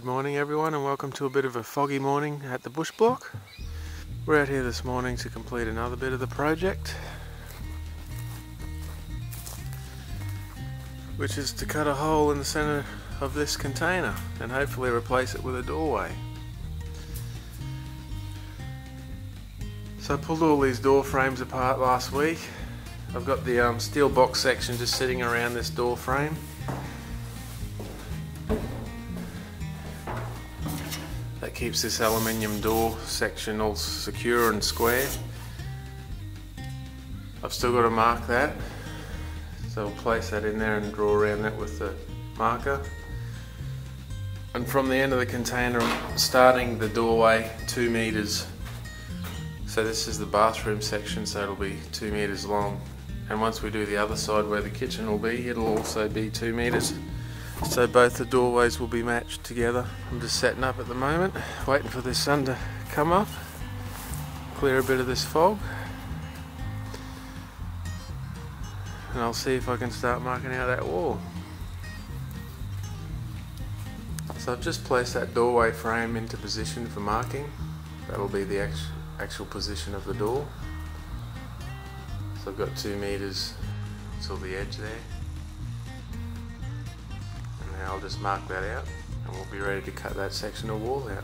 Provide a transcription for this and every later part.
morning everyone, and welcome to a bit of a foggy morning at the bush block. We're out here this morning to complete another bit of the project, which is to cut a hole in the center of this container and hopefully replace it with a doorway. So I pulled all these door frames apart last week. I've got the steel box section just sitting around this door frame. That keeps this aluminium door section all secure and square. I've still got to mark that, so I'll place that in there and draw around that with the marker. And from the end of the container, I'm starting the doorway 2 meters. So this is the bathroom section, so it'll be 2 meters long. And once we do the other side where the kitchen will be, it'll also be 2 meters. So both the doorways will be matched together. I'm just setting up at the moment, waiting for this sun to come up, clear a bit of this fog, and I'll see if I can start marking out that wall. So I've just placed that doorway frame into position for marking. That'll be the actual position of the door. So I've got 2 meters till the edge there. I'll just mark that out and we'll be ready to cut that section of wall out.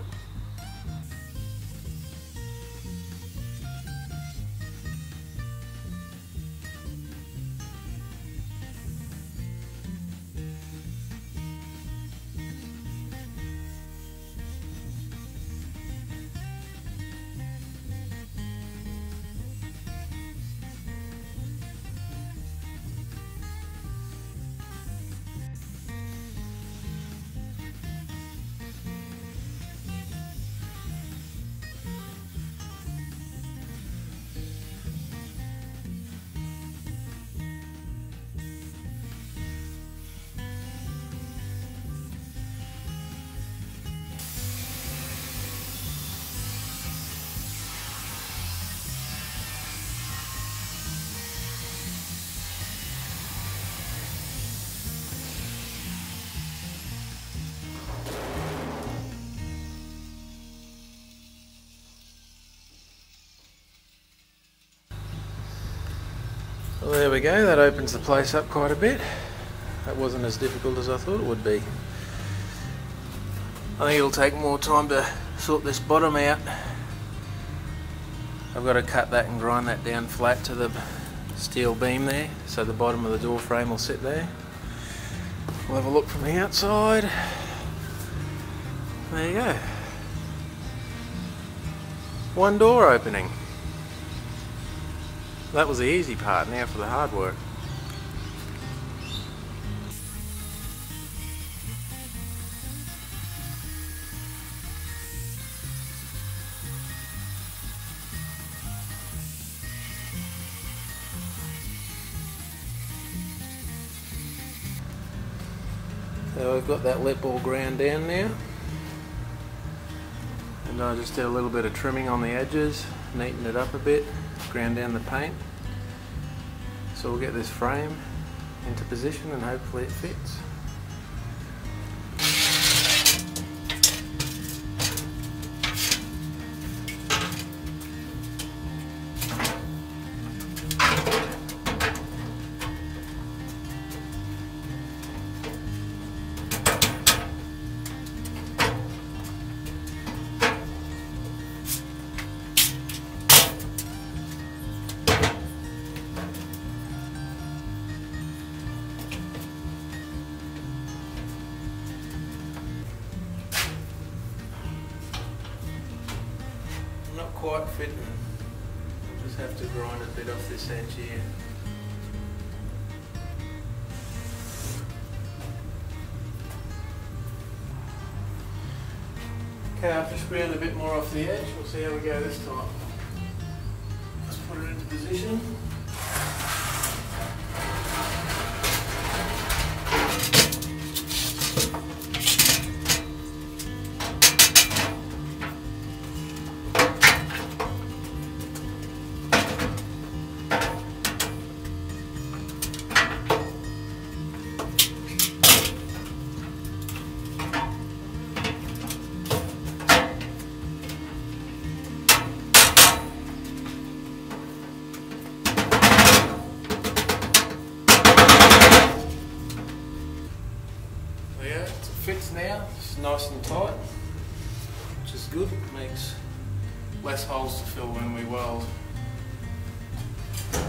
Well, there we go, that opens the place up quite a bit. That wasn't as difficult as I thought it would be. I think it'll take more time to sort this bottom out. I've got to cut that and grind that down flat to the steel beam there, so the bottom of the door frame will sit there. We'll have a look from the outside. There you go. One door opening. That was the easy part, now for the hard work. So I've got that lip all ground down now. And I just did a little bit of trimming on the edges, neaten it up a bit, ground down the paint. So we'll get this frame into position and hopefully it fits. Not quite fitting. I'll just have to grind a bit off this edge here. Okay, after screwing a bit more off the edge, we'll see how we go this time. Let's put it into position. fits now, it's nice and tight, which is good, makes less holes to fill when we weld. So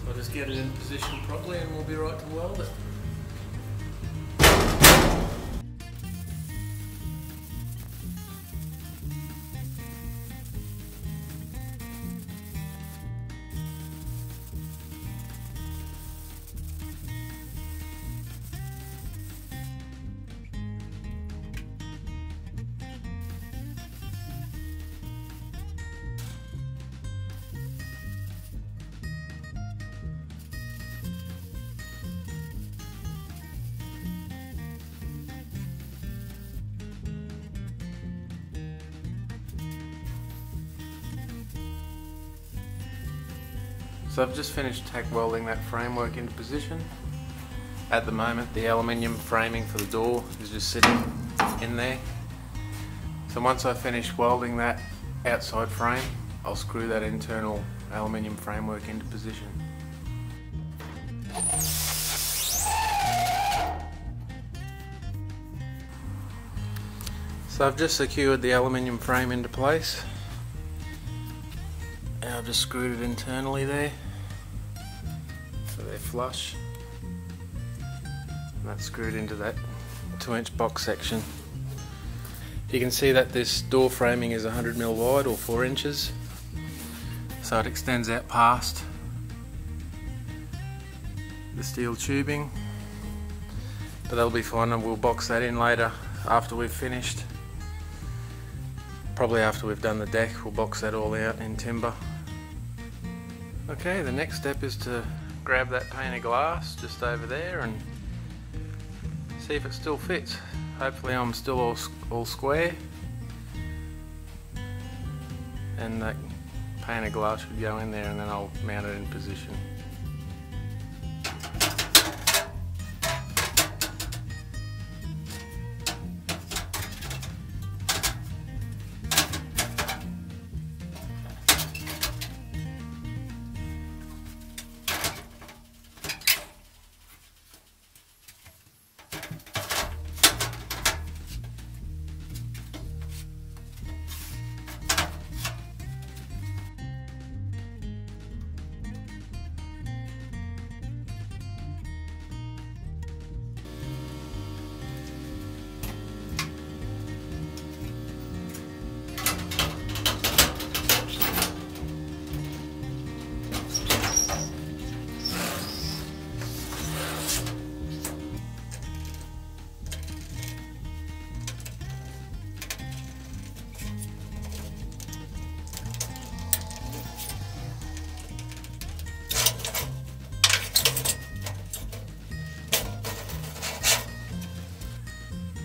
I'll just get it in position properly and we'll be right to weld it. So I've just finished tack welding that framework into position. At the moment the aluminium framing for the door is just sitting in there. So once I finish welding that outside frame, I'll screw that internal aluminium framework into position. So I've just secured the aluminium frame into place. And I've just screwed it internally there, so they're flush. And that's screwed into that 2-inch box section. You can see that this door framing is 100mm wide or 4 inches, so it extends out past the steel tubing, but that'll be fine, and we'll box that in later after we've finished. Probably after we've done the deck, we'll box that all out in timber. Okay, the next step is to grab that pane of glass just over there and see if it still fits. Hopefully I'm still all square, and that pane of glass should go in there, and then I'll mount it in position.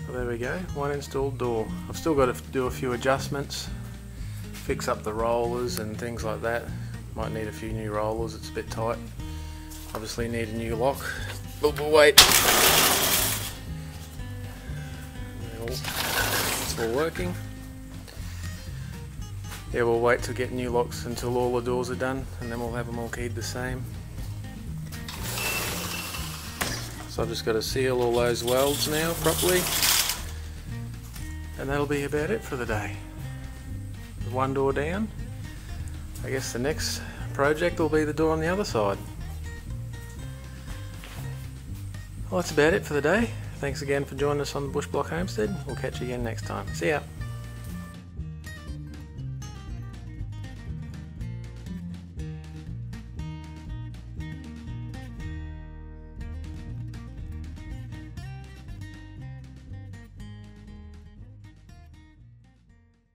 So there we go, one installed door. I've still got to do a few adjustments, fix up the rollers and things like that. Might need a few new rollers, it's a bit tight. Obviously need a new lock, but we'll wait. It's all working. Yeah, we'll wait to get new locks until all the doors are done, and then we'll have them all keyed the same. So I've just got to seal all those welds now properly, and that'll be about it for the day. One door down. I guess the next project will be the door on the other side. Well, that's about it for the day. Thanks again for joining us on the Bush Block Homestead. We'll catch you again next time. See ya.